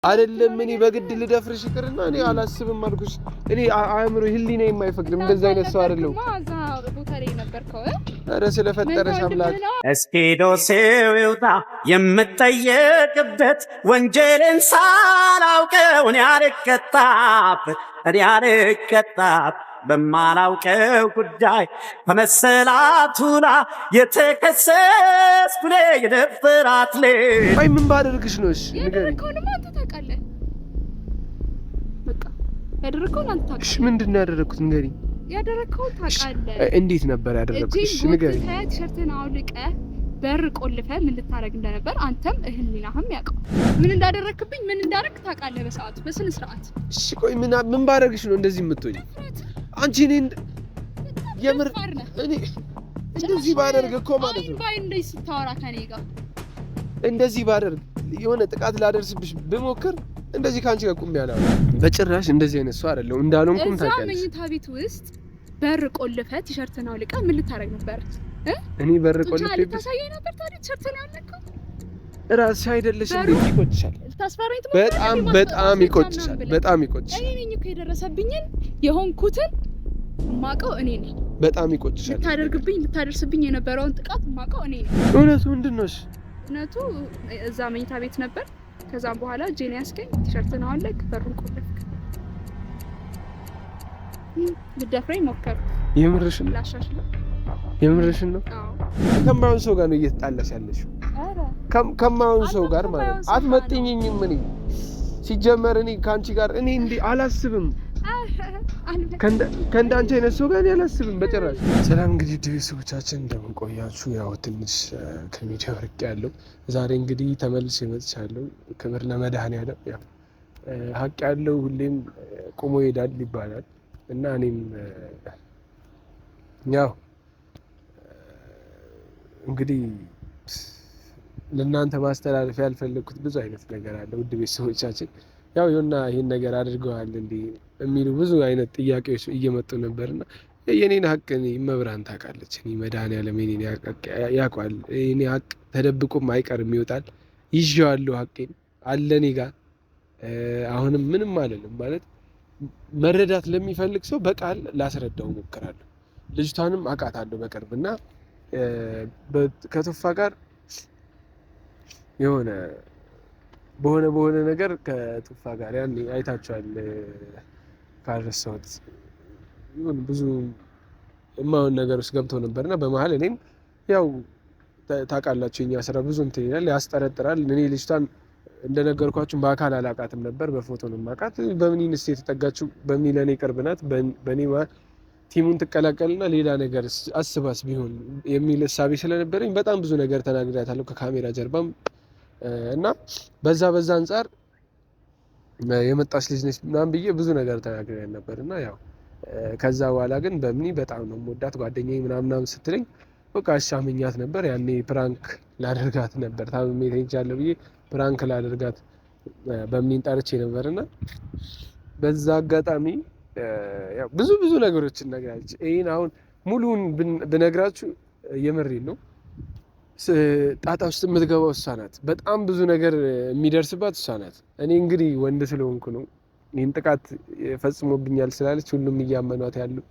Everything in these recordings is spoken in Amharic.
አይደለም እኔ በግድ ልደፍርሽ ይቅርና እኔ አላስብም አልኩሽ። እኔ አእምሮ ህሊና የማይፈቅድም እንደዛ አይነት ሰው አይደለም። ኧረ ስለፈጠረሽ አምላክ እስኪ ዶሴው ይውጣ የምጠየቅበት ወንጀልን ሳላውቀው እኔ አልቀጣም በማላውቀው ጉዳይ በመሰላቱላ የተከሰስኩ የደፈራት አይ ምን ባደርግሽ ነው? እሺ ንገሪኝ። ያደረከውን አንተ ታውቃለህ። እሺ ምንድነው ያደረኩት? ንገሪኝ። ያደረከውን ታውቃለህ። እንዴት ነበር ያደረኩት? እሺ ንገሪኝ። ቲሸርትን አውልቀህ በር ቆልፈህ ምን ልታረግ እንደነበር አንተም ህሊናህም ያውቃል። ምን እንዳደረክብኝ ምን እንዳደረክ ታውቃለህ በሰዓቱ በስነ ስርዓት። እሺ ቆይ ምን ባደርግሽ ነው እንደዚህ የምትሆኝ? አንቺ እኔን የምር እኔ እንደዚህ ባደርግ እኮ ማለት ነው ባይ እንደዚህ ስታወራ ከኔ ጋር እንደዚህ ባደርግ የሆነ ጥቃት ላደርስብሽ ብሞክር እንደዚህ ካንቺ ጋር ቁም ያለው በጭራሽ እንደዚህ አይነት ሰው አይደለም እንዳልሆንኩም ታውቂያለሽ። እዛ መኝታ ቤት ውስጥ በር ቆልፈህ ቲሸርትን አውልቀህ ምን ልታረግ ነበር? እኔ በር ቆልፈህ ታሳየኝ ነበር። ታዲያ ቲሸርትን ያውልቀው ራስሽ አይደለሽ እንዴ? ይቆጭሻል። በጣም ይቆጭሻል። በጣም ይቆጭሻል። እኔ ነኝ እኮ የደረሰብኝን የሆንኩትን ማቀው እኔ ነኝ። በጣም ይቆጭሻል። ልታደርስብኝ የነበረውን ጥቃት ማቀው እኔ ነኝ። እውነቱ ምንድነው? እውነቱ እዛ መኝታ ቤት ነበር። ከዛም በኋላ ጄኒ ያስገኝ ቲሸርትን አወለቅ በሩን ቆለፍክ። ልደፍረኝ ሞከርክ። የምርሽን ነው? ላሻሽለው። የምርሽን ነው? አዎ። ከማውን ሰው ጋር ነው እየተጣላሽ ያለሽው? አረ ከማውን ሰው ጋር ማለት አትመጥኝኝም። እኔ ሲጀመር እኔ ካንቺ ጋር እኔ እንዴ አላስብም። ከእንዳንቺ አይነት ሰው ጋር አላስብም በጭራሽ። ሰላም እንግዲህ ቤተሰቦቻችን እንደምን ቆያችሁ? ያው ትንሽ ከሚዲያው ርቄ ያለው ዛሬ እንግዲህ ተመልሼ መጥቻለሁ። ክብር ለመድኃኒዓለም። ያው ሀቅ ያለው ሁሌም ቆሞ ይሄዳል ይባላል እና እኔም ያው እንግዲህ ለእናንተ ማስተላለፍ ያልፈለኩት ብዙ አይነት ነገር አለ። ውድ ቤተሰቦቻችን ያው ይሁንና ይሄን ነገር አድርገዋል እንዴ የሚሉ ብዙ አይነት ጥያቄዎች እየመጡ ነበርና የኔን ሀቅ እኔ መብራን ታውቃለች። እኔ መድኃኒዓለም የኔን ያውቃል። እኔ ሀቅ ተደብቆም አይቀርም ይወጣል። ይዤዋለሁ ሀቄን አለ እኔ ጋር። አሁንም ምንም አይደለም ማለት መረዳት ለሚፈልግ ሰው በቃል ላስረዳው ሞክራለሁ። ልጅቷንም አውቃታለሁ በቅርብ እና ከቶፋ ጋር የሆነ በሆነ ነገር ከቶፋ ጋር ያኔ አይታችኋል ካልረሳሁት ይሁን ብዙ የማይሆን ነገር ውስጥ ገብቶ ነበርና በመሀል እኔም ያው ታውቃላችሁ የኛ ስራ ብዙ እንትን ይላል ያስጠረጥራል። እኔ ልጅቷን እንደነገርኳችሁ በአካል አላውቃትም ነበር፣ በፎቶ ነው የማውቃት። በምን ኢንስቲ የተጠጋችው በምን ለኔ ቅርብ ናት፣ በኔ ቲሙን ትቀላቀልና ሌላ ነገር አስባስ ቢሆን የሚል እሳቤ ስለነበረኝ በጣም ብዙ ነገር ተናግሬያታለሁ ከካሜራ ጀርባም እና በዛ አንጻር የመጣች ልጅ ነች ምናምን ብዬ ብዙ ነገር ተናግሬያት ነበርና ያው ከዛ በኋላ ግን በጣም ነው የምወዳት ጓደኛዬ ምናምን ስትለኝ በቃ አሻምኛት ነበር። ያኔ ፕራንክ ላደርጋት ነበር ታምሜ ተኝቻለሁ ብዬ ፕራንክ ላደርጋት በሚን ጠርቼ ነበርና በዛ አጋጣሚ ያው ብዙ ነገሮችን ነግራለች። ይሄን አሁን ሙሉውን ብነግራችሁ የምሬን ነው ጣጣ ውስጥ የምትገባው እሷ ናት። በጣም ብዙ ነገር የሚደርስባት እሷ ናት። እኔ እንግዲህ ወንድ ስለሆንኩ ነው ይህን ጥቃት ፈጽሞብኛል ስላለች ሁሉም እያመኗት ያለው።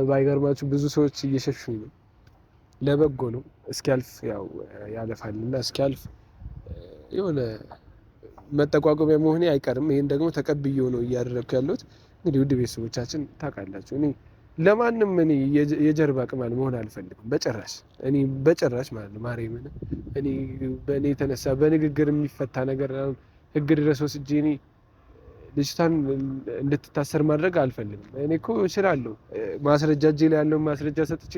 ባይገርማችሁ ብዙ ሰዎች እየሸሹኝ ነው። ለበጎ ነው። እስኪያልፍ ያው ያለፋልና እስኪያልፍ የሆነ መጠቋቋሚያ መሆኔ አይቀርም። ይሄን ደግሞ ተቀብዬው ነው እያደረግኩ ያለሁት። እንግዲህ ውድ ቤተሰቦቻችን ታውቃላችሁ እኔ ለማንም እኔ የጀርባ ቅማል መሆን አልፈልግም በጭራሽ ማለት ነው። ማርያምን እኔ በእኔ የተነሳ በንግግር የሚፈታ ነገር ህግ ድረስ ወስጄ እኔ ልጅቷን እንድትታሰር ማድረግ አልፈልግም። እኔ እኮ እችላለሁ፣ ማስረጃ እጄ ላይ ያለውን ማስረጃ ሰጥቼ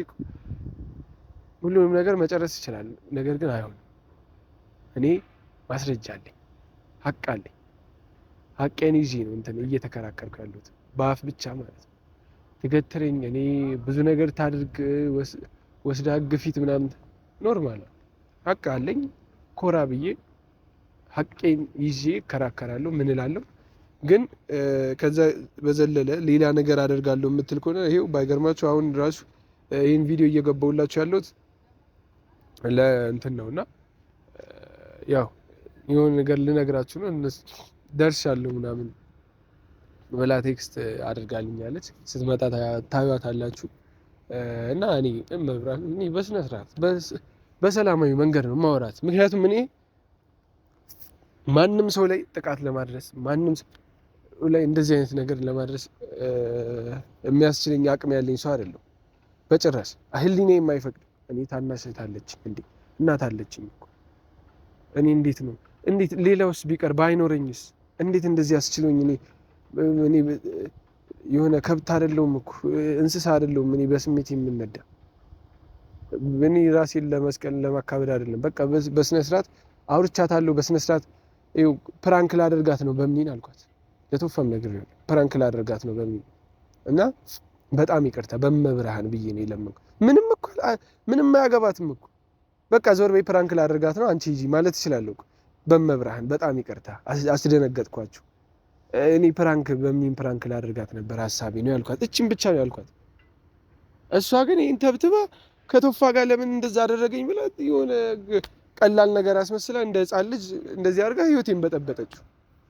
ሁሉንም ነገር መጨረስ እችላለሁ። ነገር ግን አይሆንም። እኔ ማስረጃ አለኝ፣ ሀቅ አለኝ። ሀቄን ይዤ ነው እንትን እየተከራከርኩ ያለሁት በአፍ ብቻ ማለት ነው። ትገትረኝ እኔ ብዙ ነገር ታድርግ ወስዳ ግፊት ምናምን ኖርማል ሀቅ አለኝ። ኮራ ብዬ ሀቄን ይዤ እከራከራለሁ። ምን እላለሁ ግን ከዛ በዘለለ ሌላ ነገር አደርጋለሁ የምትል ከሆነ ይሄው ባይገርማችሁ አሁን ራሱ ይህን ቪዲዮ እየገባሁላችሁ ያለሁት ለእንትን ነውና ያው የሆነ ነገር ልነግራችሁ ነው እነሱ ደርሻለሁ ምናምን ብላ ቴክስት አድርጋልኛለች። ስትመጣ ታዩዋታላችሁ። እና እኔ በስነ ስርዓት በሰላማዊ መንገድ ነው ማውራት። ምክንያቱም እኔ ማንም ሰው ላይ ጥቃት ለማድረስ ማንም ሰው ላይ እንደዚህ አይነት ነገር ለማድረስ የሚያስችለኝ አቅም ያለኝ ሰው አይደለም በጭራሽ። ህሊኔ የማይፈቅድ። እኔ ታናሽ እህት አለችኝ እንዴ እናት አለችኝ እኮ እኔ እንዴት ሌላውስ ቢቀር ባይኖረኝስ እንዴት እንደዚህ አስችሎኝ እኔ የሆነ ከብት አይደለሁም እኮ እንስሳ አይደለሁም። እኔ በስሜት የምነዳ እኔ ራሴን ለመስቀል ለማካበድ አይደለም። በቃ በስነ ስርዓት አውርቻታለሁ። በስነ ስርዓት ፕራንክ ላደርጋት ነው በሚል አልኳት። ለተወፋም ነገር ፕራንክ ላደርጋት ነው በሚል እና በጣም ይቅርታ በመብርሃን ብዬ ነው የለመንኩት። ምንም አያገባትም እኮ በቃ ዞር በይ ፕራንክ ላደርጋት ነው አንቺ ሂጂ ማለት እችላለሁ እኮ። በመብርሃን በጣም ይቅርታ አስደነገጥኳችሁ። እኔ ፕራንክ ላደርጋት ነበር ሀሳቤ ነው ያልኳት። እቺን ብቻ ነው ያልኳት። እሷ ግን ይሄን ተብትባ ከቶፋ ጋር ለምን እንደዛ አደረገኝ ብላ የሆነ ቀላል ነገር አስመስላ እንደ ህፃን ልጅ እንደዚህ አድርጋ ህይወቴን በጠበጠችው።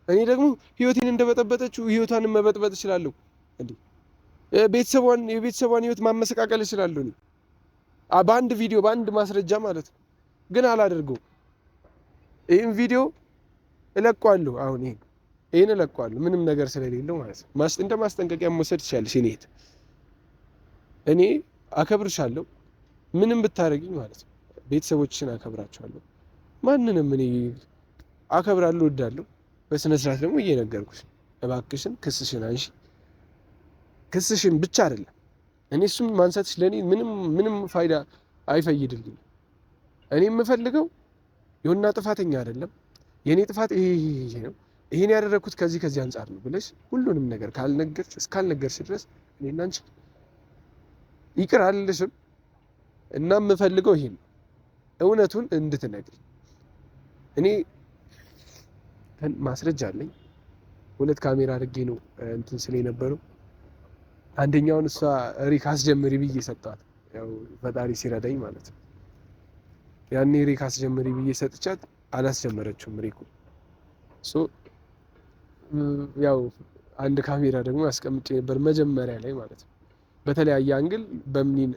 እኔ ደግሞ ህይወቴን እንደበጠበጠችው ህይወቷን መበጥበጥ እችላለሁ እንዴ? የቤተሰቧን ህይወት ማመሰቃቀል እችላለሁ እኔ በአንድ ቪዲዮ በአንድ ማስረጃ ማለት ነው። ግን አላደርገውም። ይህን ቪዲዮ እለቀዋለሁ። አሁን ይህን እለቀዋለሁ ምንም ነገር ስለሌለው ማለት ነው። እንደ ማስጠንቀቂያ መውሰድ ትችላለሽ። እኔ አከብርሻለሁ ምንም ብታደርጊኝ ማለት ነው። ቤተሰቦችሽን አከብራቸዋለሁ። ማንንም እኔ አከብራለሁ፣ እወዳለሁ። በስነ ስርዓት ደግሞ እየነገርኩሽ እባክሽን ክስሽን አንሺ። ክስሽን ብቻ አይደለም እኔ እሱም ማንሳትሽ ለእኔ ምንም ፋይዳ አይፈይድልኝም። እኔ የምፈልገው የሆና ጥፋተኛ አይደለም የእኔ ጥፋት ይሄ ነው፣ ይሄን ያደረግኩት ከዚህ አንጻር ነው ብለሽ ሁሉንም ነገር እስካልነገርሽ ድረስ እኔና አንቺ ይቅር አልልሽም። እና የምፈልገው ይሄ ነው፣ እውነቱን እንድትነግሪ። እኔ ማስረጃ አለኝ። 2 ካሜራ አድርጌ ነው እንትን ስለ የነበረው። አንደኛውን እሷ ሪክ አስጀምሪ ብዬ ሰጣት። ያው ፈጣሪ ሲረዳኝ ማለት ነው። ያኔ ሪክ አስጀምሪ ብዬ ሰጥቻት አላስጀመረችውም ሪኩ። ያው አንድ ካሜራ ደግሞ አስቀምጬ ነበር መጀመሪያ ላይ ማለት ነው። በተለያየ አንግል በምኒን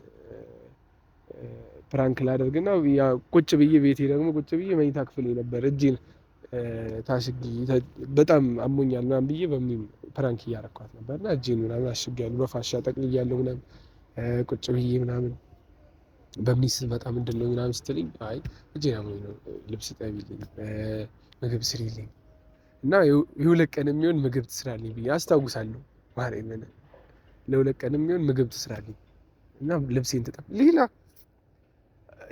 ፕራንክ ላደርግና ያ ቁጭ ብዬ ቤቴ ደግሞ ቁጭ ብዬ መኝታ ክፍሌ ነበር እጄን ታሽጊ በጣም አሞኛል ምናምን ብዬ በምኒን ፕራንክ እያረኳት ነበርና እጄን ምናምን አሽጊያለሁ በፋሻ ጠቅልያለሁ ምናምን ቁጭ ብዬ ምናምን በምኒን ስትመጣ ምንድን ነው ምናምን ስትልኝ አይ እጄን አሞኝ ነው ልብስ ጠቢልኝ ምግብ ስሪልኝ እና የ2 ቀን የሚሆን ምግብ ትስራልኝ ብዬ አስታውሳለሁ። ማርያምን ለ2 ቀን የሚሆን ምግብ ትስራልኝ እና ልብሴን ትጠብ።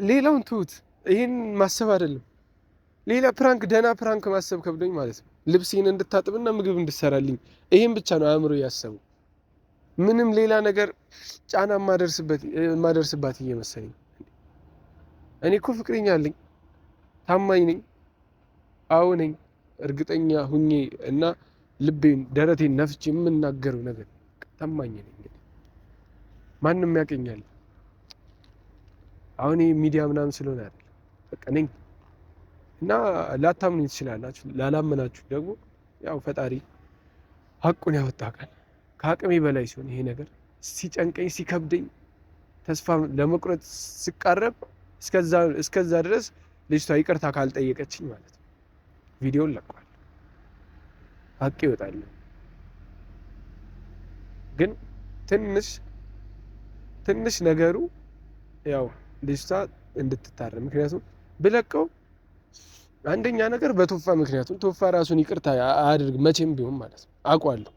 ሌላውን ትሁት ይሄን ማሰብ አይደለም። ሌላ ፕራንክ ደህና ፕራንክ ማሰብ ከብዶኝ ማለት ነው። ልብሴን እንድታጥብና ምግብ እንድሰራልኝ ይሄን ብቻ ነው አእምሮ ያሰበው። ምንም ሌላ ነገር ጫና ማደርስባት እየመሰለኝ። እኔ እኮ ፍቅረኛ አለኝ፣ ታማኝ ነኝ፣ አዎ ነኝ፣ እርግጠኛ ሁኜ እና ልቤን ደረቴን ነፍቼ የምናገረው ነገር ታማኝ ነኝ። ማንም ያቀኛል። አሁን ሚዲያ ምናምን ስለሆነ አይደል በቃ ነኝ። እና ላታምኑኝ ትችላላችሁ፣ ላላመናችሁ ደግሞ ያው ፈጣሪ ሀቁን ያወጣቃል። ከአቅሜ በላይ ሲሆን ይሄ ነገር ሲጨንቀኝ ሲከብደኝ ተስፋ ለመቁረጥ ሲቃረብ እስከዛ ድረስ ልጅቷ ይቅርታ ካልጠየቀችኝ ማለት ነው ቪዲዮን ለቋል፣ ሀቅ ይወጣል። ግን ትንሽ ነገሩ ያው ልጅቷ እንድትታረም ምክንያቱም ብለቀው አንደኛ ነገር በቶፋ ምክንያቱም ቶፋ ራሱን ይቅርታ አያድርግ መቼም ቢሆን ማለት ነው አውቀዋለሁ።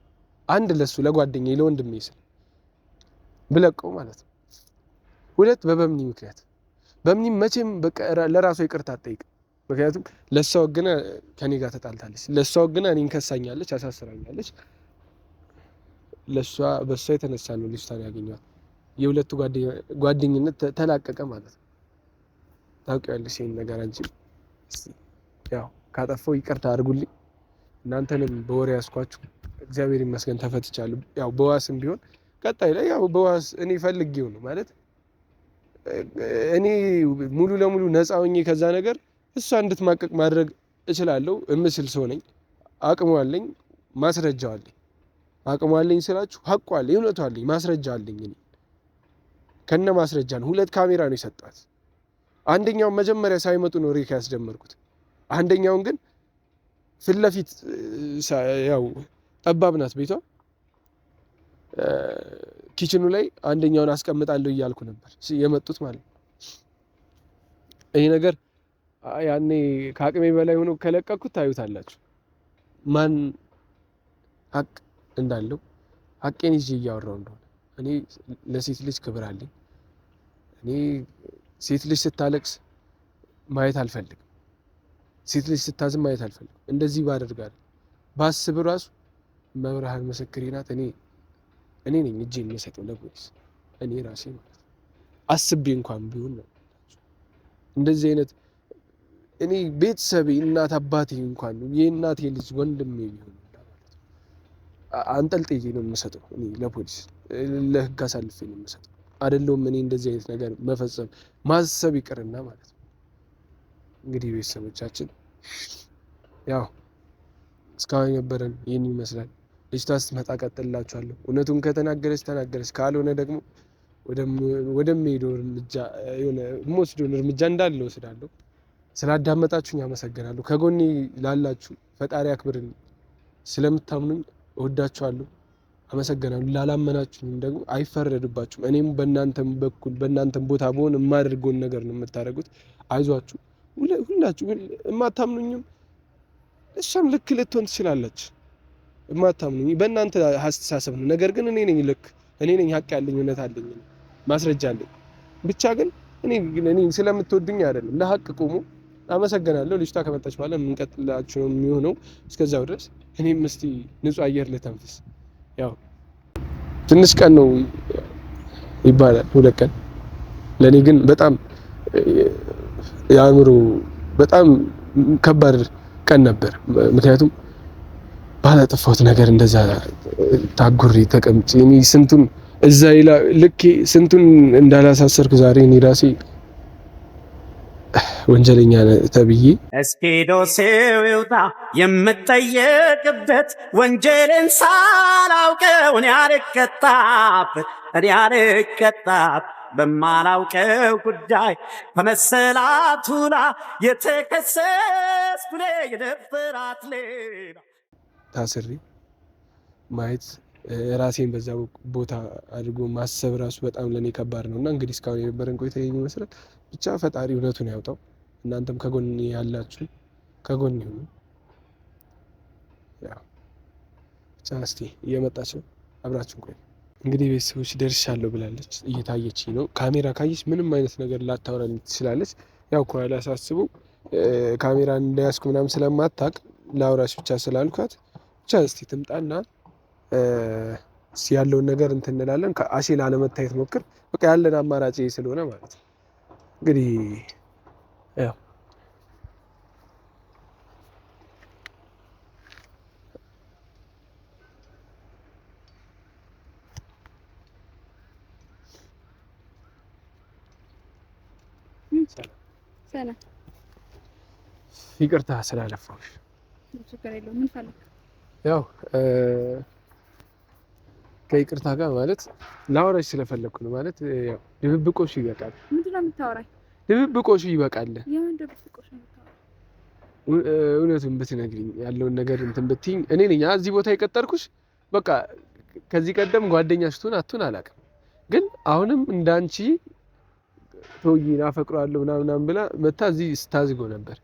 አንድ ለሱ ለጓደኛዬ ለወንድሜ ስል ብለቀው ማለት ነው። 2 በበምኒ ምክንያት በምኒ መቼም በቃ ለራሷ ይቅርታ አትጠይቅ። ምክንያቱም ለሷ ወግና ከኔ ጋር ተጣልታለች፣ ለሷ ወግና እኔን ከሳኛለች፣ አሳስራኛለች። በሷ የተነሳ ነው ልጅቷን ያገኘኋት። የሁለቱ ጓደኝነት ተላቀቀ ማለት ነው። ታውቂያለሽ ይሄን ነገር አንቺ። ያው ካጠፋው ይቅርታ አድርጉልኝ። እናንተንም በወሬ ያስኳችሁ እግዚአብሔር ይመስገን ተፈትቻለሁ። ያው በዋስም ቢሆን ቀጣይ ላይ ያው በዋስ እኔ ፈልጌው ነው ማለት እኔ ሙሉ ለሙሉ ነፃ ሆኜ ከዛ ነገር እሷ እንድትማቀቅ ማድረግ እችላለሁ እምስል ሰው ነኝ። አቅሙ አለኝ፣ ማስረጃው አለኝ። አቅሙ አለኝ ስላችሁ ሀቁ አለኝ፣ እውነቱ አለኝ፣ ማስረጃ አለኝ። እኔ ከነ ማስረጃ ነው 2 ካሜራ ነው የሰጣት። አንደኛውን መጀመሪያ ሳይመጡ ነው ሬክ ያስጀመርኩት። አንደኛውን ግን ፊት ለፊት ያው ጠባብ ናት ቤቷ፣ ኪችኑ ላይ አንደኛውን አስቀምጣለሁ እያልኩ ነበር የመጡት ማለት ነው። ይሄ ነገር ያኔ ከአቅሜ በላይ ሆኖ ከለቀኩት ታዩታላችሁ ማን ሀቅ እንዳለው፣ ሀቄን ይዤ እያወራሁ እንደሆነ። እኔ ለሴት ልጅ ክብር አለኝ። እኔ ሴት ልጅ ስታለቅስ ማየት አልፈልግም። ሴት ልጅ ስታዝም ማየት አልፈልግም። እንደዚህ ባደርጋለሁ ባስብ ራሱ መብርሃን ምስክሬ ናት። እኔ ነኝ እጄን የምሰጠው ለፖሊስ፣ እኔ ራሴ ማለት ነው። አስቤ እንኳን ቢሆን ነው እንደዚህ አይነት እኔ ቤተሰቤ እናት አባቴ እንኳን የእናቴ ልጅ ወንድሜ ቢሆን አንጠልጥዬ ነው የምሰጠው እኔ ለፖሊስ፣ ለህግ አሳልፌ ነው የምሰጠው። አይደለም እኔ እንደዚህ አይነት ነገር መፈጸም ማሰብ ይቅርና ማለት ነው። እንግዲህ ቤተሰቦቻችን ያው እስካሁን የነበረን ይህን ይመስላል። ልጅቷ ስትመጣ ቀጥልላችኋለሁ። እውነቱን ከተናገረች ተናገረች፣ ካልሆነ ደግሞ ወደሚሄደው እርምጃ የሆነ የምወስደውን እርምጃ እንዳለ ወስዳለሁ። ስላዳመጣችሁኝ አመሰግናለሁ። ከጎኔ ላላችሁ ፈጣሪ አክብርን። ስለምታምኑኝ እወዳችኋለሁ፣ አመሰግናለሁ። ላላመናችሁኝ ደግሞ አይፈረድባችሁም። እኔም በእናንተም በኩል በእናንተም ቦታ በሆን የማደርገውን ነገር ነው የምታደርጉት። አይዟችሁ ሁላችሁ። የማታምኑኝም እሷም ልክ ልትሆን ትችላለች። የማታምኑኝ በእናንተ አስተሳሰብ ነው። ነገር ግን እኔ ነኝ ልክ፣ እኔ ነኝ ሀቅ ያለኝ፣ እውነት አለኝ፣ ማስረጃ አለኝ። ብቻ ግን እኔ ስለምትወዱኝ አይደለም፣ ለሀቅ ቁሙ። አመሰግናለሁ። ልጅቷ ከመጣች በኋላ የምንቀጥላችሁ ነው የሚሆነው። እስከዛው ድረስ እኔም እስቲ ንጹህ አየር ልተንፍስ። ያው ትንሽ ቀን ነው ይባላል 2 ቀን፣ ለኔ ግን በጣም የአእምሮ በጣም ከባድ ቀን ነበር። ምክንያቱም ባላጠፋሁት ነገር እንደዛ ታጉሪ ተቀምጬ እኔ ስንቱን እዛ ልኬ ስንቱን እንዳላሳሰርኩ ዛሬ እኔ ራሴ ወንጀለኛ ተብዬ እስኪ ዶሴው ይውጣ የምጠየቅበት ወንጀልን ሳላውቀው እኔ አልቀጣም በማላውቀው ጉዳይ በመሰላቱና የተከሰስኩ የደፈራት ሌላ ታስሬ ማየት ራሴን በዛ ቦታ አድርጎ ማሰብ ራሱ በጣም ለኔ ከባድ ነውና እንግዲህ እስካሁን የነበረን ቆይታ ይሄን ይመስላል። ብቻ ፈጣሪ እውነቱን ያውጣው። እናንተም ከጎን ያላችሁ ከጎን ይሁኑ። ያው ብቻ እስቲ እየመጣች ነው፣ አብራችሁን ቆዩ። እንግዲህ ቤተሰቦች ደርሻለሁ ብላለች፣ እየታየች ነው። ካሜራ ካየች ምንም አይነት ነገር ላታወራኝ ትችላለች። ያው ከኋላ ሳስበው ካሜራ እንዳያስኩ ምናምን ስለማታውቅ ላውራሽ ብቻ ስላልኳት ብቻ እስቲ ትምጣና ያለውን ነገር እንትን እንላለን። ከአሼ ላለመታየት ሞክር። በቃ ያለን አማራጭ ስለሆነ ማለት ነው። እንግዲህ ያው ሰላም፣ ይቅርታ ስላለፋሽ። ችግር የለውም። ምን ፈልግ? ያው ከይቅርታ ጋር ማለት ላወራሽ ስለፈለኩ ነው። ማለት ያው ድብብቆሽ ይበቃል። ምንድን ነው የምታወራኝ? ድብብቆሽ ይበቃል። የምን ድብብቆሽ ነው የምታወራኝ? እውነቱን ብትነግሪኝ ያለውን ነገር እንትን ብትይኝ እኔ ነኝ እዚህ ቦታ የቀጠርኩሽ። በቃ ከዚህ ቀደም ጓደኛሽ ትሆን አትሆን አላውቅም፣ ግን አሁንም እንዳንቺ ተውዬን አፈቅረዋለሁ ምናምን ብላ መታ እዚህ ስታዝጎ ነበር።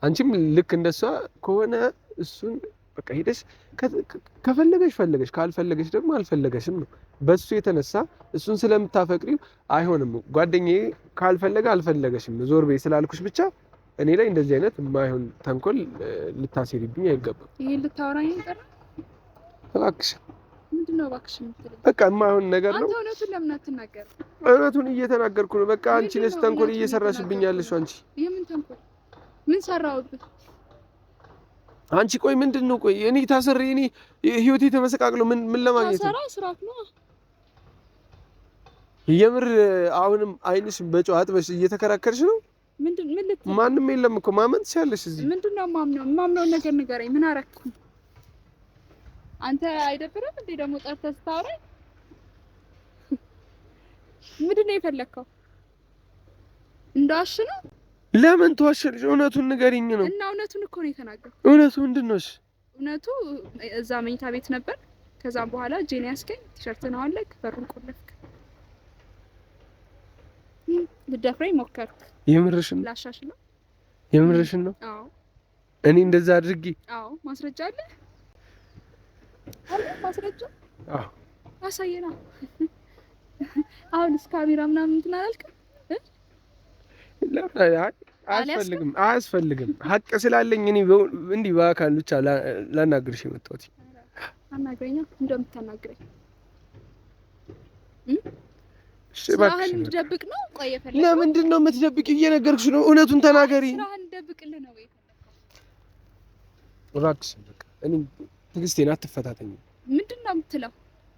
አንቺም ልክ እንደሷ ከሆነ እሱን በቃ ሄደሽ ከፈለገሽ ፈለገሽ፣ ካልፈለገሽ ደግሞ አልፈለገሽም ነው። በሱ የተነሳ እሱን ስለምታፈቅሪው አይሆንም። ጓደኛዬ ካልፈለገ አልፈለገሽም ዞር በይ ስላልኩሽ ብቻ እኔ ላይ እንደዚህ አይነት የማይሆን ተንኮል ልታሴሪብኝ አይገባም። ይሄ ልታወራኝ አይቀር። እባክሽ ምንድነው እባክሽ የምትለኝ? በቃ የማይሆን ነገር ነው። አንተ እውነቱን ለምን አትናገር? እውነቱን እየተናገርኩ ነው። በቃ አንቺ ነሽ ተንኮል እየሰራሽብኝ ያለሽ። አንቺ የምን ተንኮል? ምን ሰራሁብህ? አንቺ ቆይ ምንድነው? ቆይ እኔ ታሰሪ እኔ ህይወቴ ተመሰቃቅሎ ምን ለማግኘት ነው? ታሰራ ስራት ነው። የምር አሁንም አይንሽ በጨው አጥበሽ እየተከራከርሽ ነው? ምን ልትል? ማንም የለም እኮ ማመን ትችያለሽ እዚህ። ምንድነው ማምነው ነገር ንገረኝ። ምን አረኩ? አንተ አይደብርም እንዴ ደግሞ ጠርተህ ስታወራኝ? ምንድነው የፈለከው? እንዳሽ ነው? ለምን ተዋሸልሽ? እውነቱን ንገሪኝ ነው። እና እውነቱን እኮ ነው የተናገርኩት። እውነቱ ምንድን ነው? እውነቱ እዛ መኝታ ቤት ነበር። ከዛም በኋላ እጄን ያስገኝ ቲሸርትን አወለቅ፣ በሩን ቆለፍክ፣ ልደፍረኝ ሞከርክ። የምርሽን? ላሻሽለው። የምርሽን ነው? አዎ። እኔ እንደዛ አድርጊ? አዎ። ማስረጃ አለ? አለ ማስረጃ? አዎ። አሳየና። አሁንስ ካሜራ ምናምን እንትን አላልክም? አያስፈልግም። ሀቅ ስላለኝ እኔ እንዲህ በአካል ብቻ ላናግርሽ የመጣሁት። አናግረኛ እንደምታናግረኝ ስራህን እንድደብቅ ነው? ቆይ የፈለከው ለምንድን ነው የምትደብቂው? እየነገርኩሽ ነው። እውነቱን ተናገሪ። ስራህን እንደብቅልህ ነው የፈለከው? እባክሽ በቃ እኔ ትዕግስቴን አትፈታተኝ። ምንድን ነው የምትለው?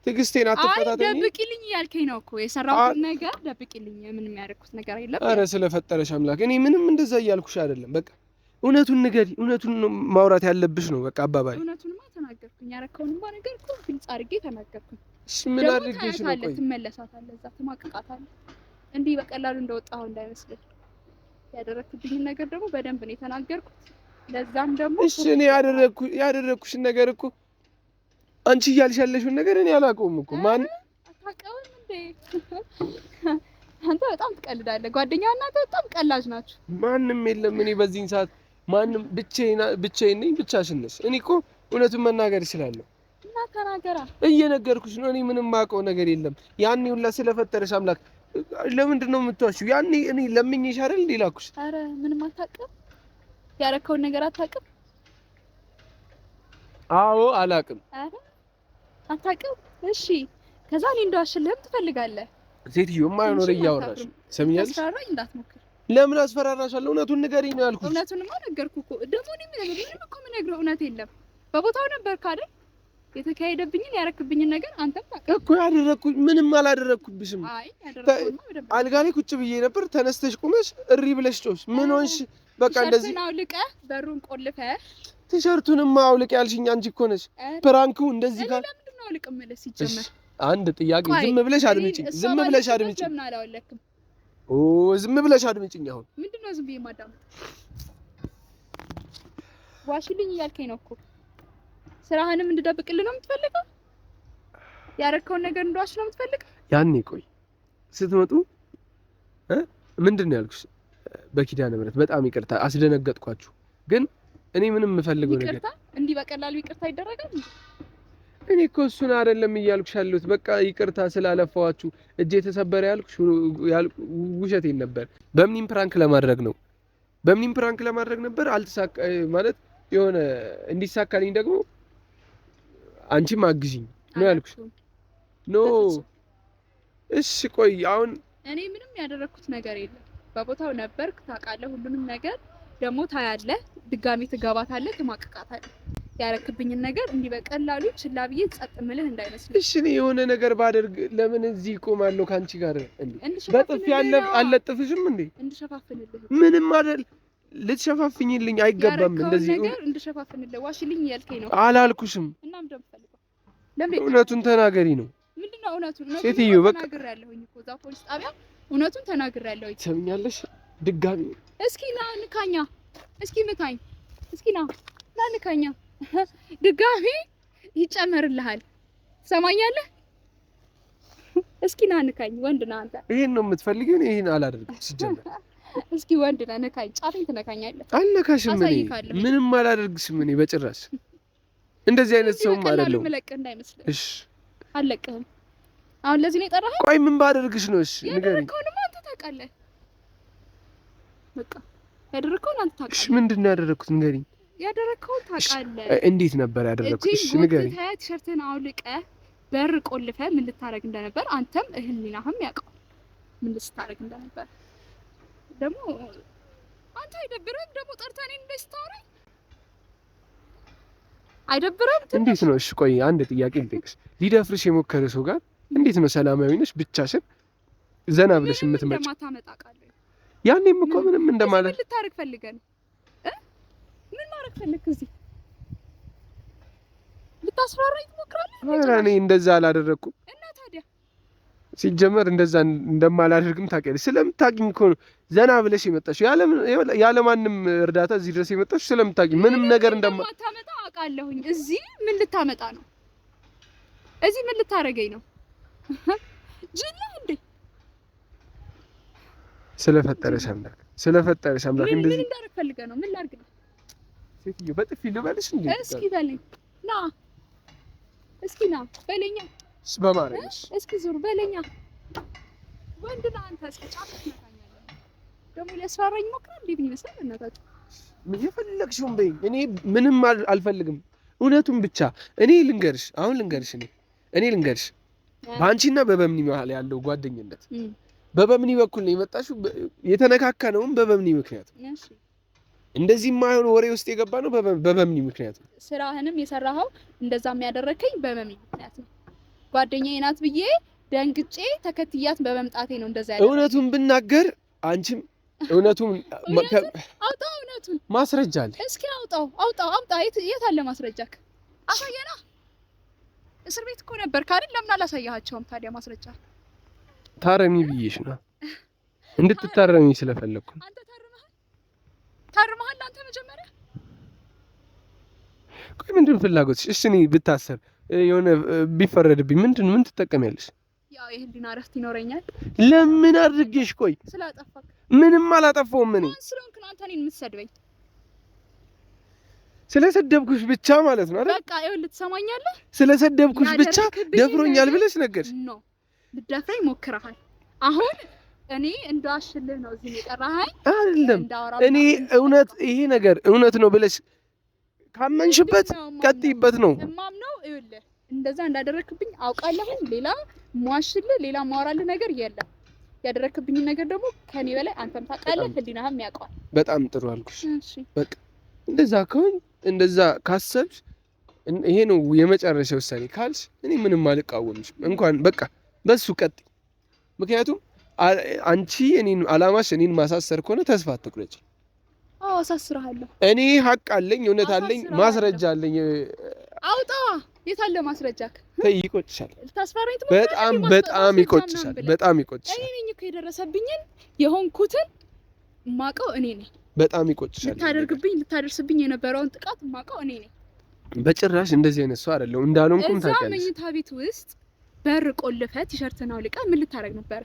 ትዕግስቴን አትፈታተኝ። ደብቂልኝ እያልከኝ ነው እኮ። የሰራሁት ነገር ደብቂልኝ። ምንም ያደረኩት ነገር የለም። ኧረ ስለፈጠረሽ አምላክ እኔ ምንም እንደዛ እያልኩሽ አይደለም። በቃ እውነቱን ንገሪ። እውነቱን ነው ማውራት ያለብሽ ነው በቃ አባባል። እውነቱንማ ተናገርኩኝ። ያረከውንማ ነገርኩ። ግልጽ አድርጌ ተናገርኩኝ። እሺ ምን አድርጌሽ ነው? ቆይ ትመለሳታለህ፣ እዛ ትማቅቃታለህ። እንዲህ በቀላሉ እንደወጣሁ እንዳይመስልህ። ያደረክብኝን ነገር ደግሞ በደንብ ነው የተናገርኩት። ለዛም ደግሞ እሺ እኔ ያደረኩሽን ነገር እኮ አንቺ እያልሽ ያለሽውን ነገር እኔ አላውቀውም እኮ። ማን አታውቀውም እንዴ? አንተ በጣም ትቀልዳለህ። ጓደኛዋ እናንተ በጣም ቀላጅ ናችሁ። ማንም የለም። እኔ በዚህን ሰዓት ማንም ብቻዬን ነኝ። ብቻሽን ነሽ። እኔ እኮ እውነቱን መናገር እችላለሁ። እና ተናገራ። እየነገርኩሽ ነው። እኔ ምንም የማውቀው ነገር የለም። ያኔ ሁላ ስለፈጠረሽ አምላክ ለምንድን ነው የምትዋሺው? ያኔ እኔ ለምኜሽ አይደል እንዴ ላኩሽ? ኧረ ምንም አታውቅም። ያረከውን ነገር አታውቅም? አዎ አላውቅም። ኧረ አታውቅም? እሺ ከዛ እኔ እንደዋሽልህም ትፈልጋለህ? ሴትዮ የማይሆን እያወራሽ ሰምኛለሽ? አስፈራራኝ እንዳትሞክር። ለምን አስፈራራሻለሁ? እውነቱን ንገሪኝ ነው ያልኩሽ። እውነቱንማ ነገርኩህ እኮ። ደግሞ እኔ ምንም እኮ የምነግርህ እውነት የለም። በቦታው ነበርክ አይደል? የተካሄደብኝን ያረክብኝን ነገር አንተም ታውቃለህ እኮ። ያደረኩኝ ምንም አላደረኩብሽም። አይ ያደረኩኝማ በደንብ አልጋ ላይ ቁጭ ብዬ ነበር። ተነስተሽ ቁመሽ እሪ ብለሽ ጮሽ። ምን ሆንሽ? በቃ እንደዚህ ቲሸርቱን አውልቀህ በሩን ቆልፈህ። ቲሸርቱንማ አውልቅ ያልሽኝ አንቺ እኮ ነሽ። ፕራንኩ እንደዚህ ጋር ለምንድን ነው አውልቅ የምልህ? ሲጀመር አንድ ጥያቄ ዝም ብለሽ አድምጪኝ። ዝም ብለሽ አድምጪኝ። ለምን አላወለክም? ኦ ዝም ብለሽ አድምጪኝ። አሁን ምንድን ነው ዝም ብዬ ማዳመጥ? ዋሽልኝ እያልከኝ ነው እኮ። ስራህንም እንድደብቅልህ ነው የምትፈልገው? ያረከውን ነገር እንደዋሽ ነው የምትፈልገው? ያኔ ቆይ ስትመጡ ምንድን ነው ያልኩሽ? በኪዳነ ምሕረት በጣም ይቅርታ አስደነገጥኳችሁ። ግን እኔ ምንም የምፈልገው ነገር ይቅርታ እንዲህ በቀላሉ ይቅርታ ይደረጋል? እኔ እኮ እሱን አይደለም እያልኩሽ ያለሁት። በቃ ይቅርታ ስላለፈዋችሁ እጄ ተሰበረ ያልኩሽ ውሸቴን ነበር። በምንም ፕራንክ ለማድረግ ነበር። አልተሳካ ማለት የሆነ እንዲሳካልኝ ደግሞ አንቺም አግዢኝ ነው ያልኩሽ። ኖ እሺ ቆይ አሁን እኔ ምንም ያደረኩት ነገር የለም። በቦታው ነበርክ፣ ታውቃለህ ሁሉንም ነገር። ደግሞ ታያለህ፣ ድጋሚ ትገባታለህ፣ ትማቅቃታለህ። ያረክብኝን ነገር እንዲህ በቀላሉ ችላ ብዬ ጸጥ ምልህ እንዳይመስልህ። እሺ እኔ የሆነ ነገር ባደርግ ለምን እዚህ እቆማለሁ ካንቺ ጋር እንዴ? በጥፊ አልለጥፍሽም እንዴ? እንድሸፋፍንልህ ምንም አይደል። ልትሸፋፍኝልኝ አይገባም። እንደዚህ ነገር እንድሸፋፍንልህ ዋሽልኝ ያልከኝ ነው። አላልኩሽም። እና ምን እንደምፈልገው ለምን እውነቱን ተናገሪ ነው። ምንድነው እውነቱን? ሴትዮ በቃ ተናግሬያለሁኝ እኮ እዛ ፖሊስ ጣቢያ እውነቱን ተናግሬያለሁኝ። ትሰምኛለሽ? ድጋሚ እስኪ ና ንካኛ፣ እስኪ ምታኝ፣ እስኪ ና ንካኛ። ድጋሚ ይጨመርልሃል። ትሰማኛለህ? እስኪ ና ንካኝ። ወንድ ነህ አንተ። ይሄን ነው የምትፈልጊው? ይሄን አላደርግም ሲጀመር። እስኪ ወንድ ነህ፣ ንካኝ። ጫፌን ትነካኛለህ። አልነካሽም። እኔ ምንም አላደርግሽም። እኔ በጭራሽ እንደዚህ አይነት ሰውም አይደለሁም። መለቅ እንዳይመስልህ። እሺ አልለቅህም። አሁን ለዚህ ነው የጠራኸኝ? ቆይ ምን ባደርግሽ ነው? እሺ ንገሪኝ። ያደረከውንማ አንተ ታውቃለህ። በቃ ያደረከውን አንተ ታውቃለህ። እሺ ምንድን ነው ያደረኩት? ንገሪኝ። ያደረከውን ታውቃለህ። እንዴት ነበር ያደረኩት? እሺ ንገሪኝ። ቲሸርትህን አውልቀህ በር ቆልፈህ ምን ልታረግ እንደነበር አንተም ህሊናህም ያውቀው ምን ልታረግ እንደነበር። ደግሞ አንተ አይደብርህም? ደግሞ ጠርተህ እኔን እንደዚህ ስታወራኝ አይደብርህም? እንዴት ነው? እሺ ቆይ አንድ ጥያቄ ልጠይቅሽ። ሊደፍርሽ የሞከረ ሰው ጋር እንዴት ነው ሰላማዊ ነሽ ብቻሽን ዘና ብለሽ የምትመጪው? ያኔም እኮ ምንም እንደማለት ምን ልታረግ ፈልገህ ነው? ምን ማረግ ፈልክ? እዚህ ልታስፈራራኝ ትሞክራለህ? ኧረ እኔ እንደዛ አላደረኩም። እና ታዲያ ሲጀመር እንደዛ እንደማላደርግም ታውቂያለሽ። ስለምታውቂኝ እኮ ነው ዘና ብለሽ የመጣሽ ያለ ማንም እርዳታ እዚህ ድረስ የመጣሽ ስለምታውቂኝ ምንም ነገር እንደማታመጣ አውቃለሁኝ። እዚህ ምን ልታመጣ ነው? እዚህ ምን ልታረገኝ ነው? ጅል እንዴ? ስለፈጠረሽ አምላክ እንደዚህ ምን እንዳደርግ ፈልገህ ነው? ምን ላድርግ ነው? ሴትዮ በጥፊ ልበልሽ እንዴ? እስኪ በለኝ ና፣ እስኪ ና በለኛ። በማረሽ እስኪ ዙር በለኛ። ወንድ ነህ አንተ። እስኪ ጫፍ ትነካኛለህ ደግሞ ሊያስፈራራኝ ሞክራል እንዴ? ቢመስል እናታችሁ ምን የፈለግሽውን በይኝ። እኔ ምንም አልፈልግም። እውነቱን ብቻ እኔ ልንገርሽ በአንቺና በበምኒ መሀል ያለው ጓደኝነት በበምኒ በኩል ነው የመጣሽው። የተነካከነውም በበምኒ ምክንያት ነው። እሺ እንደዚህ የማይሆን ወሬ ውስጥ የገባ ነው በበምኒ ምክንያት ነው። ስራህንም የሰራኸው እንደዛም ያደረከኝ በበምኒ ምክንያት ነው። ጓደኛዬ ናት ብዬ ደንግጬ ተከትያት በመምጣቴ ነው እንደዛ ያደረከኝ። እውነቱን ብናገር አንቺም እውነቱን አውጣው። እውነቱን ማስረጃ አለ። እስኪ አውጣ። የት አለ ማስረጃክ? አሳየና። እስር ቤት እኮ ነበርክ አይደል? ለምን አላሳያቸውም ታዲያ ማስረጃ? ታረሚ ብዬሽ ነው እንድትታረሚ ስለፈለኩ። አንተ ታርመሃል አንተ መጀመሪያ። ቆይ ምንድን ፍላጎትሽ? እሺ እኔ ብታሰር የሆነ ቢፈረድብኝ ምን ትጠቀሚያለሽ? ያው የህሊና እረፍት ይኖረኛል። ለምን አድርጌሽ? ቆይ ስላጠፋክ። ምንም አላጠፋውም። እኔ ስለሆንክ ነው አንተ እኔን የምትሰድበኝ። ስለሰደብኩሽ ብቻ ማለት ነው አይደል? በቃ ይኸውልህ ትሰማኛለህ? ስለሰደብኩሽ ብቻ ደፍሮኛል ብለሽ ነገርሽ ነው። ልትደፍረኝ ሞክረሃል። አሁን እኔ እንዳሽልህ ነው እዚህ የጠራኸኝ አይደለም። እኔ ይሄ ነገር እውነት ነው ብለሽ ካመንሽበት ቀጥይበት ነው እማምነው። ይኸውልህ እንደዛ እንዳደረክብኝ አውቃለሁ። ሌላ ማዋሽልህ ሌላ ማወራልህ ነገር የለም። ያደረክብኝ ነገር ደግሞ ከኔ በላይ አንተም ታውቃለህ፣ ህሊናህም ያውቃል። በጣም ጥሩ አልኩሽ። እሺ በቃ እንደዛ ከሆነ እንደዛ ካሰብሽ ይሄ ነው የመጨረሻ ውሳኔ ካልሽ እኔ ምንም አልቃወምሽም። እንኳን በቃ በሱ ቀጥይ። ምክንያቱም አንቺ እኔን አላማሽ እኔን ማሳሰር ከሆነ ተስፋ አትቁረጪ። አዎ አሳስርሃለሁ። እኔ ሀቅ አለኝ፣ እውነት አለኝ፣ ማስረጃ አለኝ። አውጣዋ። የት አለ ማስረጃክ? ይቆጭሻል። ልታስፈራኝ ትሞክራለህ? በጣም ይቆጭሻል። እኔ ነኝ እኮ የደረሰብኝን የሆንኩትን ማቀው እኔ ነኝ። በጣም ይቆጭሻል። ልታደርስብኝ የነበረውን ጥቃት ማቀው እኔ ነኝ። በጭራሽ እንደዚህ አይነት ሰው አይደለም። እንዳልሆንኩም ታውቂያለሽ። መኝታ ቤት ውስጥ በር ቆልፈህ ቲሸርትን አውልቀህ ምን ልታረግ ነበር?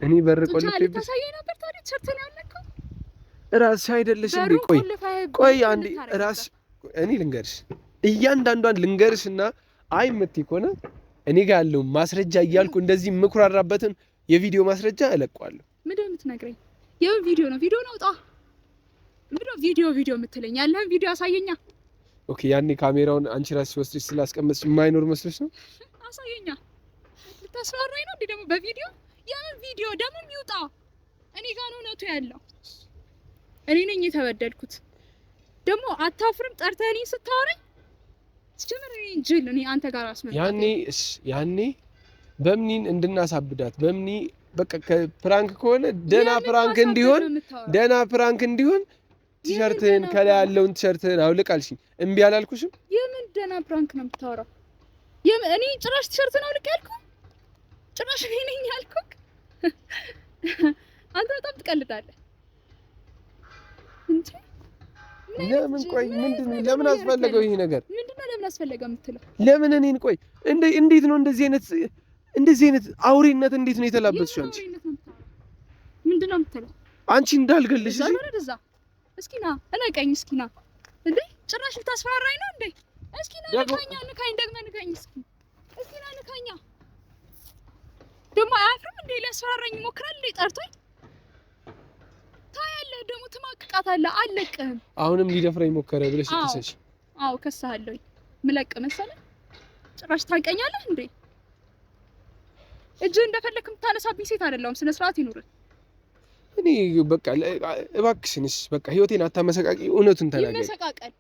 እኔ በር ቆልፈህ ልታሳየኝ ነበር። ታዲያ ቲሸርትን ያለከው ራስሽ አይደለሽ እንዴ? ቆይ አንዴ ራስሽ እኔ ልንገርሽ፣ እያንዳንዷን ልንገርሽና አይ የምትይ ከሆነ እኔ ጋር ያለው ማስረጃ እያልኩ እንደዚህ የምኩራራበትን የቪዲዮ ማስረጃ እለቀዋለሁ። ምንድን ነው የምትነግረኝ? የምን ቪዲዮ ነው? ቪዲዮ ነው አውጣ። ምንድን ነው ቪዲዮ የምትለኝ? ያለህን ቪዲዮ አሳየኛ። ኦኬ ያኔ ካሜራውን አንቺ ራስሽ ወስደሽ ስላስቀመጥሽ የማይኖር መስሎሽ ነው? አሳየኛ። ልታስፈራራኝ ነው እንዴ ደግሞ በቪዲዮ? የምን ቪዲዮ ደግሞ ይውጣ? እኔ ጋር ነው እውነቱ ያለው። እኔ ነኝ የተበደልኩት። ደግሞ አታፍርም? ጠርተህ እኔን ስታወራኝ ስጀምር እኔ ጅል እኔ አንተ ጋር አስመጣ። ያኔ በምኒን እንድናሳብዳት በምኒ በቃ ፕራንክ ከሆነ ደና ፕራንክ እንዲሆን ቲሸርትህን ከላይ ያለውን ቲሸርትህን አውልቅ አልሽኝ። እምቢ አላልኩሽም? የምን ደና ፕራንክ ነው የምታወራው? እኔ ጭራሽ ቲሸርትን አውልቅ ያልኩ? ጭራሽ እኔ ነኝ ያልኩክ? አንተ በጣም ትቀልዳለህ እንዴ? ለምን ቆይ ምንድነው? ለምን አስፈለገው ይሄ ነገር? ምንድነው ለምን አስፈለገ የምትለው? ለምን እኔን ቆይ እንዴት ነው እንደዚህ አይነት አውሬነት እንዴት ነው የተላበስሽው አንቺ? ምንድነው የምትለው? አንቺ እንዳልገልሽ እዛ እስኪ ና እነቀኝ። እስኪ ና እንዴ ጭራሽ ልታስፈራራኝ ነው እንዴ? እስኪ ና ንካኝ፣ ደግመህ ንካኝ። እስኪ ና ንካኛ። ደግሞ አያፍርም እንዴ? ሊያስፈራራኝ ይሞክራል እንዴ ጠርቶኝ? ታያለህ ደግሞ ትማቅቃታለህ። አልለቅህም። አሁንም ሊደፍረኝ ሞከረ ብለሽ ትከሰሽ? አዎ ከሳለኝ። ምለቅ መሰለህ? ጭራሽ ታንቀኛለህ እንዴ? እጅ እንደፈለክ የምታነሳብኝ ሴት አይደለሁም። ስነ ስርዓት ይኑር። እኔ በቃ እባክሽንስ በቃ ህይወቴን አታመሰቃቂ። እውነቱን ተናገሪ። ይመሰቃቀል።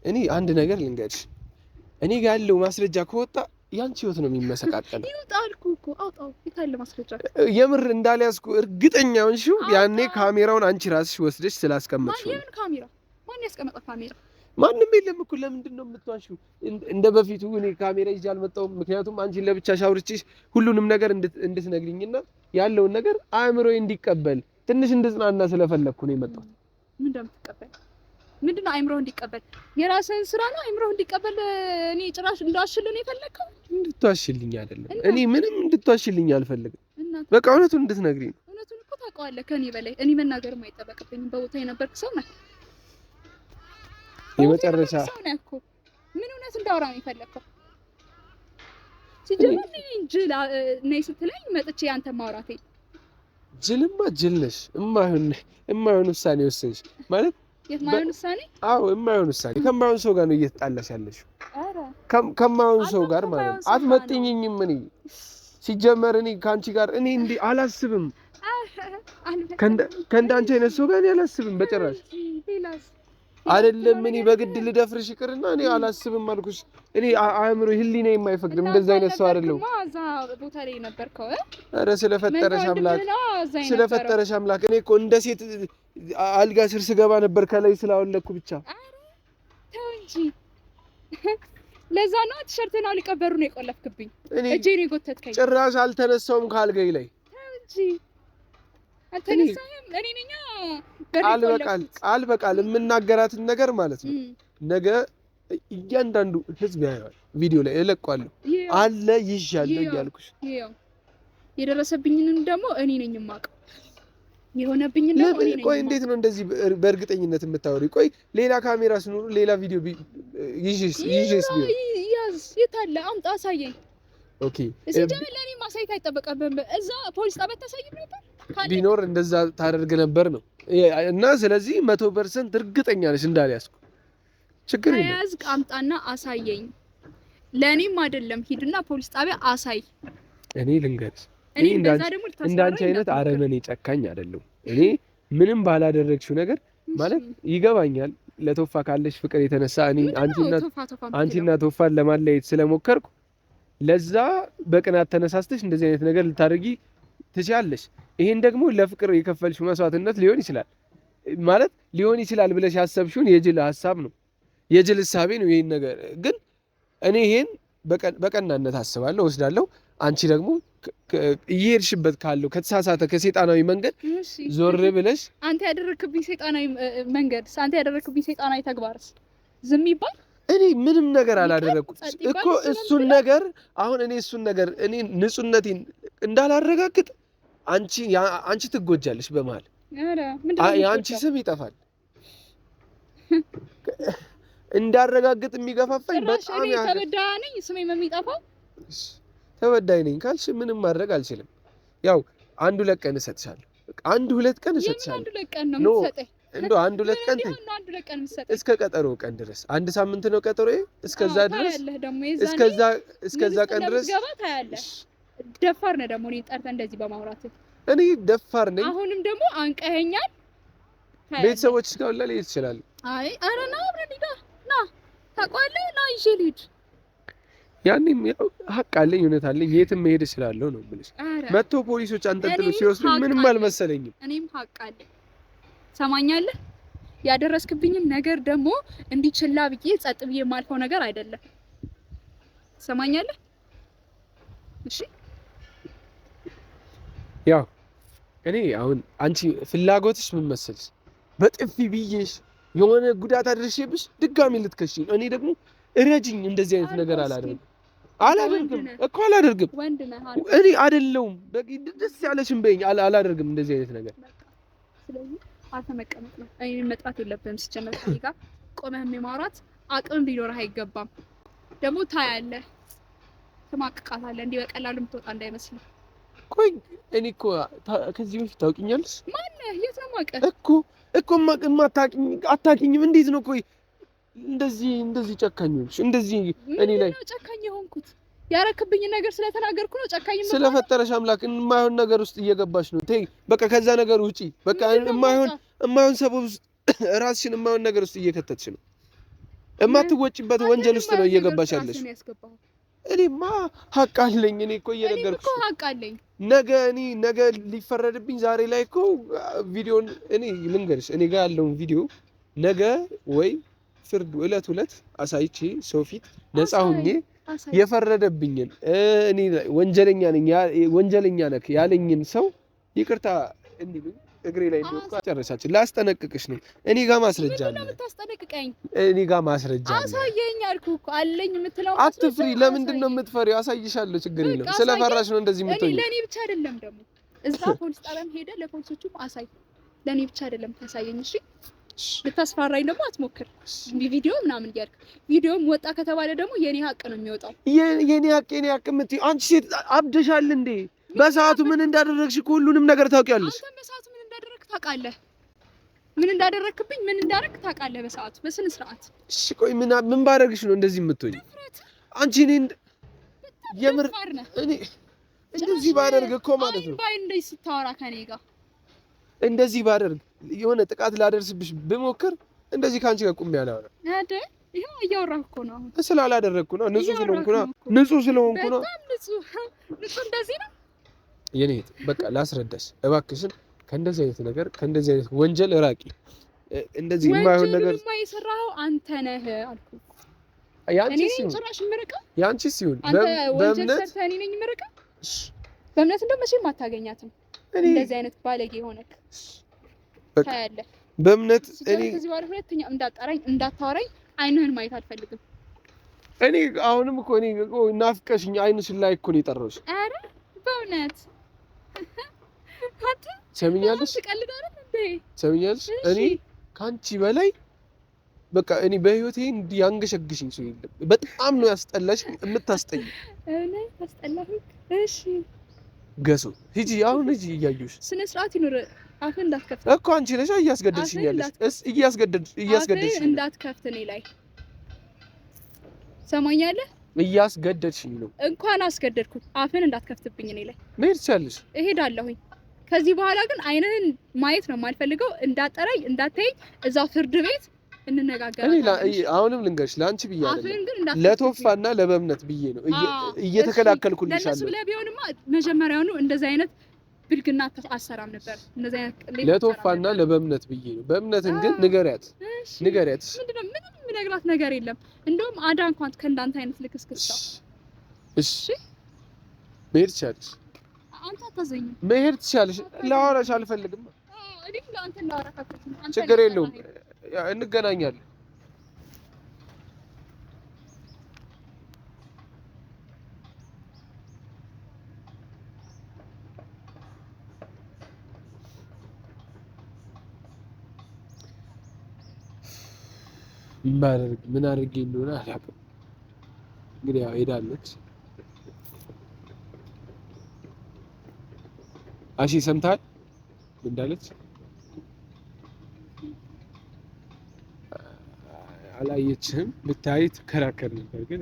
እኔ አንድ ነገር ልንገርሽ፣ እኔ ጋር ያለው ማስረጃ ከወጣ ያንቺ ህይወት ነው የሚመሰቃቀለው። ይውጣልኩ እኮ አውጣው። ይታለ ማስረጃ የምር እንዳልያዝኩ እርግጠኛ ሆንሽው? ያኔ ካሜራውን አንቺ ራስሽ ወስደሽ ስላስቀመጥሽው። ማን ካሜራ? ማን ያስቀመጠ ካሜራ? ማንም የለም እኮ። ለምንድን ነው የምትዋሺው? እንደ በፊቱ እኔ ካሜራ ይዤ አልመጣሁም። ምክንያቱም አንቺን ለብቻሽ አውርቼሽ ሁሉንም ነገር እንድትነግሪኝና ያለውን ነገር አእምሮዬ እንዲቀበል ትንሽ እንድጽናና ስለፈለኩ ነው የመጣሁት። ምን እንደምትቀበል ምንድነው? አእምሮህ እንዲቀበል የራስህን ስራ ነው አእምሮህ እንዲቀበል። እኔ ጭራሽ እንዳዋሽልህ ነው የፈለከው? እንድትዋሽልኝ አይደለም። እኔ ምንም እንድትዋሽልኝ አልፈልግም። በቃ እውነቱን እንድትነግሪኝ ነው። እውነቱን እኮ ታውቀዋለህ ከኔ በላይ። እኔ መናገርም አይጠበቅብኝም። በቦታ የነበርክ ሰው ነህ። የመጨረሻ ሰው ነህ እኮ። ምን እውነት እንዳወራ ነው የፈለከው? ሲጀምር ጅል ነይ ስትለኝ መጥቼ አንተ ማውራቴ። ጅልማ ጅል ነሽ። እማይሆን ውሳኔ ወሰንሽ ማለት የማይሆን ውሳኔ? አዎ የማይሆን ውሳኔ። ከማይሆን ሰው ጋር ነው እየተጣላሽ ያለሽው። ከማይሆን ሰው ጋር ማለት ነው። አትመጥኝኝም። እኔ ሲጀመር እኔ ከአንቺ ጋር እኔ እንዲህ አላስብም። ከእንዳንቺ አይነት ሰው ጋር እኔ አላስብም በጭራሽ። አይደለም እኔ በግድ ልደፍርሽ ይቅርና እኔ አላስብም አልኩሽ። እኔ አእምሮ ህሊና የማይፈቅድም እንደዛ አይነት ሰው አይደለም። እዛ ቦታ ላይ ነበርከው? ኧረ ስለፈጠረሽ አምላክ እኔ እኮ እንደ ሴት አልጋ ስር ስገባ ነበር ከላይ ስላወለኩ ብቻ። ተው እንጂ ለዛ ነው ቲሸርትን አልቀበሩ ነው የቆለፍክብኝ። እጄ ነው የጎተትከኝ። ጭራሽ አልተነሳውም ካልጋይ ላይ። ተው እንጂ አልተነሳህም። እኔ ነኝ ቃል በቃል የምናገራትን ነገር ማለት ነው። ነገ እያንዳንዱ ህዝብ ያየዋል። ቪዲዮ ላይ እለቀዋለሁ አለ ይሻለው እያልኩሽ የደረሰብኝንም ደግሞ እኔ ነኝ የማውቀው። የሆነብኝን ደግሞ እኔ ነኝ። ቆይ እንዴት ነው እንደዚህ በእርግጠኝነት የምታወሪ? ቆይ ሌላ ካሜራ ስኖር ሌላ ቪዲዮ ይዤስ ቢሆን ያዝ የታለ አምጣ አሳየኝ። ኦኬ ሲጀምር ለኔ ማሳየት አይጠበቅብህም። እዛ ፖሊስ ጣቢያ ታሳይም ነበር ቢኖር እንደዛ ታደርግ ነበር ነው። እና ስለዚህ 100% እርግጠኛ ነሽ እንዳልያዝኩ? ችግር የለም ያዝክ አምጣና አሳየኝ። ለኔም አይደለም ሂድና ፖሊስ ጣቢያ አሳይ። እኔ ልንገርሽ እንዳንቺ አይነት አረመኔ ጨካኝ አይደለም። እኔ ምንም ባላደረግሽው ነገር ማለት ይገባኛል። ለቶፋ ካለሽ ፍቅር የተነሳ እኔ አንቺና ቶፋን ለማለየት ስለሞከርኩ ለዛ በቅናት ተነሳስተሽ እንደዚህ አይነት ነገር ልታደርጊ ትችያለሽ። ይሄን ደግሞ ለፍቅር የከፈልሽው መስዋዕትነት ሊሆን ይችላል ማለት ሊሆን ይችላል ብለሽ ያሰብሽውን የጅል ሐሳብ ነው የጅል ሐሳቤ ነው። ይሄን ነገር ግን እኔ ይሄን በቀናነት አስባለሁ ወስዳለሁ። አንቺ ደግሞ እየሄድሽበት ካለው ከተሳሳተ ከሰይጣናዊ መንገድ ዞር ብለሽ አንተ ያደረክብኝ ሰይጣናዊ መንገድ አንተ ያደረክብኝ ሰይጣናዊ ተግባርስ ዝም ይባል? እኔ ምንም ነገር አላደረኩም እኮ እሱን ነገር አሁን እሱን ነገር እኔ ንጹህነቴን እንዳላረጋግጥ አንቺ ትጎጃለሽ በመሃል የአንቺ ስም ይጠፋል። እንዳረጋግጥ የሚገፋፋኝ በጣም ተበዳይ ነኝ። ስሜ የሚጠፋው ተበዳይ ነኝ ካልሽ ምንም ማድረግ አልችልም። ያው 1-2 ቀን እሰጥሻለሁ። 1-2 ቀን እሰጥሻለሁ። 1-2 ቀን ነው የምትሰጠኝ? እንደው 1-2 ቀን እስከ ቀጠሮ ቀን ድረስ 1 ሳምንት ነው ቀጠሮዬ። እስከዛ ድረስ እስከዛ ቀን ድረስ ደፋር ነህ ደግሞ እኔን ጠርተህ እንደዚህ በማውራት። እኔ ደፋር ነኝ? አሁንም ደግሞ አንቀኸኛል። ቤተሰቦችሽ ጋር ላይ ይችላል። አይ ኧረ ና አብረን ሂድ ና ታውቀዋለህ ና ይዤ ልሂድ። ያኔም ያው ሀቅ አለኝ እውነት አለኝ የትም መሄድ እችላለሁ ነው የምልሽ። መጥቶ ፖሊሶች አንጠልጥለው ሲወስዱኝ ምንም አልመሰለኝም። እኔም ሀቅ አለኝ ሰማኛለህ። ያደረስክብኝም ነገር ደግሞ እንዲችላ ብዬ ጸጥ ብዬ የማልፈው ነገር አይደለም። ሰማኛለህ? እሺ ያው እኔ አሁን አንቺ ፍላጎትሽ ምን መሰልሽ? በጥፊ ብዬሽ የሆነ ጉዳት አድርሼብሽ ድጋሚ ልትከሽኝ፣ እኔ ደግሞ እረጅኝ። እንደዚህ አይነት ነገር አላደርግም እኮ አላደርግም። እኔ አይደለሁም ደስ ያለሽም በይኝ። አላደርግም እንደዚህ አይነት ነገር። ስለዚህ አንተ መቀመጥ ነው። እኔ መጥራት የለብህም። ሲጀመር ከእኔ ጋር ቆመህ የማውራት አቅም ሊኖርህ አይገባም። ደግሞ ታያለህ፣ ትማቅቃታለህ። እንዲህ በቀላሉ የምትወጣ እንዳይመስልህ። ቆይ እኔ እኮ ከዚህ በፊት ታውቂኛለሽ? ማነህ? የት ነው የማውቅህ? እኮ አታውቂኝም። እንዴት ነው ቆይ እንደዚህ ጨካኞች እንደዚህ እኔ ላይ ጨካኝ የሆንኩት? ያረክብኝ ነገር ስለተናገርኩ ነው ጨካኝ ማለት? ስለፈጠረሽ አምላክ የማይሆን ነገር ውስጥ እየገባሽ ነው። ተይ በቃ ከዛ ነገር ውጪ። በቃ የማይሆን ሰበብ ውስጥ ራስሽን የማይሆን ነገር ውስጥ እየከተትሽ ነው። የማትወጪበት ወንጀል ውስጥ ነው እየገባሽ ያለሽ። እኔማ ሀቅ አለኝ። እኔ እኮ እየነገርኩሽ እኮ ሀቅ አለኝ። ነገ ሊፈረድብኝ ዛሬ ላይ እኮ ቪዲዮን እኔ ልንገርሽ፣ እኔ ጋር ያለውን ቪዲዮ ነገ ወይ ፍርዱ እለት አሳይቼ ሰው ፊት ነፃ ሁኜ የፈረደብኝን እኔ ወንጀለኛ ነክ ያለኝን ሰው ይቅርታ እንዲሉኝ እግሬ ላይ እንደወጣ ጨረሳችን። ላስጠነቅቅሽ ነው። እኔ ጋር ማስረጃ አለ። ለምን ታስጠነቅቀኝ? እኔ ጋር ማስረጃ አለ። አሳየኝ አልኩህ እኮ አለኝ የምትለው አትፍሪ። ለምንድን ነው የምትፈሪው? አሳይሻለሁ። ችግር የለም። ስለፈራሽ ነው እንደዚህ የምትሆኚው። ለኔ ብቻ አይደለም ደግሞ እዛ ፖሊስ ጣቢያም ሄደ ለፖሊሶቹም አሳይ። ለኔ ብቻ አይደለም ታሳየኝ። እሺ ልታስፈራራኝ ደግሞ አትሞክር። ቪዲዮ ምናምን እያልክ ቪዲዮም ወጣ ከተባለ ደግሞ የኔ ሀቅ ነው የሚወጣው። የኔ ሀቅ የምትይው አንቺ ሴት አብደሻል እንዴ? በሰዓቱ ምን እንዳደረግሽ እኮ ሁሉንም ነገር ታውቂያለሽ። አንተ በሰዓቱ ምን እንዳደረግክ ታውቃለህ። ምን እንዳደረግክብኝ ምን እንዳደረግክ ታውቃለህ በሰዓቱ በስነ ስርዓት። እሺ ቆይ ምን ባደረግሽ ነው እንደዚህ የምትሆኝ? አንቺ የምር እኔ እንደዚህ ባደርግ እኮ ማለት ነው ባይ እንደዚህ ስታወራ ከኔ ጋር እንደዚህ ባደርግ የሆነ ጥቃት ላደርስብሽ ብሞክር እንደዚህ ካንቺ ጋር ቁም ያለ ነው አይደል? ይሄው እያወራህ እኮ ነው። አሁን ስላላደረግኩ ነው። ንጹህ ስለሆንኩ ነው። በጣም ንጹህ እንደዚህ ነው የኔ በቃ ላስረዳሽ እባክሽን። ከእንደዚህ አይነት ነገር ከእንደዚህ አይነት ወንጀል ራቂ። እንደዚህ የማይሆን ነገር የማይሰራው አንተ ነህ አልኩ። ያንቺ ሲሆን በእምነት እንደው መቼም አታገኛትም። እንደዚህ አይነት ባለጌ ሆነክ ታያለህ። በእምነት እኔ ከዚህ በኋላ ሁለተኛ እንዳታወራኝ አይንህን ማየት አልፈልግም። እኔ አሁንም እኮ ናፍቀሽኝ አይንሽን ላይ እኮ ነው የጠራሁሽ። ኧረ በእውነት አንተ ሰሚኛለሽ? ሰሚኛለሽ? እኔ ካንቺ በላይ በቃ እኔ በህይወቴ እንዲያንገሸግሽኝ ሰው የለም። በጣም ነው ያስጠላሽ። የምታስጠኝ እኔ አስጠላህ። እሺ ገሶ ሂጂ፣ አሁን ሂጂ። እያዩሽ ስነ ስርዓት ይኑር። አፍን እንዳትከፍት እኮ አንቺ ነሽ እያስገደድሽኝ ያለሽ። እያስገደድሽኝ እንዳትከፍት እኔ ላይ ሰማኛለህ? እያስገደድሽኝ ነው። እንኳን አስገደድኩ። አፍን እንዳትከፍትብኝ እኔ ላይ። መሄድ ትችያለሽ። እሄዳለሁኝ። ከዚህ በኋላ ግን አይንህን ማየት ነው የማልፈልገው። እንዳጠራኝ እንዳታየኝ እዛው ፍርድ ቤት እንነጋገራለን። አሁንም ልንገርሽ ለአንቺ ብዬ አይደለም ለቶፋና ለበእምነት ብዬ ነው እየተከላከልኩልሽ አለ። ለነሱ ብለህ ቢሆንማ መጀመሪያውኑ እንደዚህ አይነት ብልግና አሰራም ነበር። እንደዚህ አይነት ለቶፋና ለበእምነት ብዬ ነው። በእምነትን ግን ንገሪያት። ምንድነው? ምንም የምነግራት ነገር የለም። እንደውም አዳ እንኳን ከእንዳንተ አይነት ልክስክስ ነው። እሺ መሄድ ትችያለሽ። አንተ አታዘኝም። መሄድ ትችያለሽ። ላወራሽ አልፈልግም። እኔም ለአንተ ላወራካችሁ። ችግር የለውም። እንገናኛለን። ምን አድርጌ እንደሆነ አላውቅም። እንግዲህ ያው ሄዳለች። አሺ ሰምተሃል እንዳለች? አላየችህም? ብታይ ትከራከር ነበር። ግን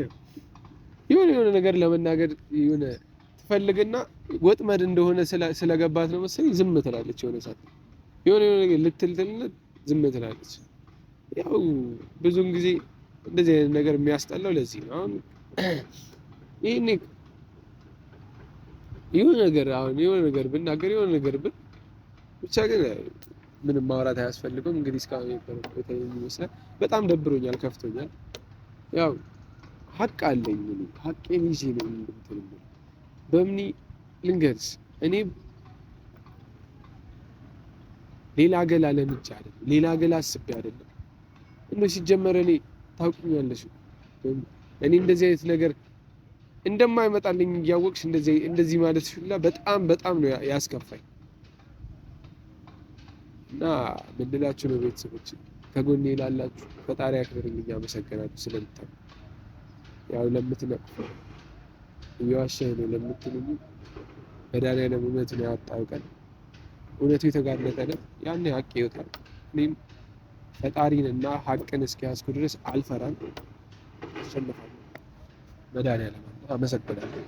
የሆነ ነገር ለመናገር የሆነ ትፈልግና ወጥመድ እንደሆነ ስለገባት ነው መሰለኝ ዝም ትላለች። የሆነ ሰዓት የሆነ ነገር ልትልትልነት ዝም ትላለች። ያው ብዙውን ጊዜ እንደዚህ አይነት ነገር የሚያስጠላው ለዚህ ነው። አሁን ይሄኔ የሆነ ነገር ብናገር የሆነ ነገር ብቻ ግን ምንም ማውራት አያስፈልግም። እንግዲህ እስካሁን ይመስላል በጣም ደብሮኛል፣ ከፍቶኛል። ያው ሀቅ አለኝ። ሀቄን ይዤ ነው እንትን በምን ልንገርሽ፣ እኔ ሌላ ገላ ለምጄ አይደለም፣ ሌላ ገላ አስቤ አይደለም። እንደው ሲጀመር እኔ ታውቁኛለሽ፣ እኔ እንደዚህ አይነት ነገር እንደማይመጣልኝ እያወቅሽ እንደዚህ ማለት ሁላ በጣም ነው ያስከፋኝ። እና ምንላችሁ ነው ቤተሰቦች ከጎኔ ላላችሁ ፈጣሪ ያክብርልኝ። አመሰግናለሁ ስለምታውቁ። ያው ለምትነቁ እየዋሸህ ነው ለምትሉኝ መድኃኒዓለም እውነቱን ያወጣው ቀን እውነቱ የተጋለጠ ነው። ያኔ ሀቅ ይወጣል። እኔም ፈጣሪንና ሀቅን እስኪያዝኩ ድረስ አልፈራም፣ አሸንፋለሁ። መድኃኒዓለም አመሰግናለሁ።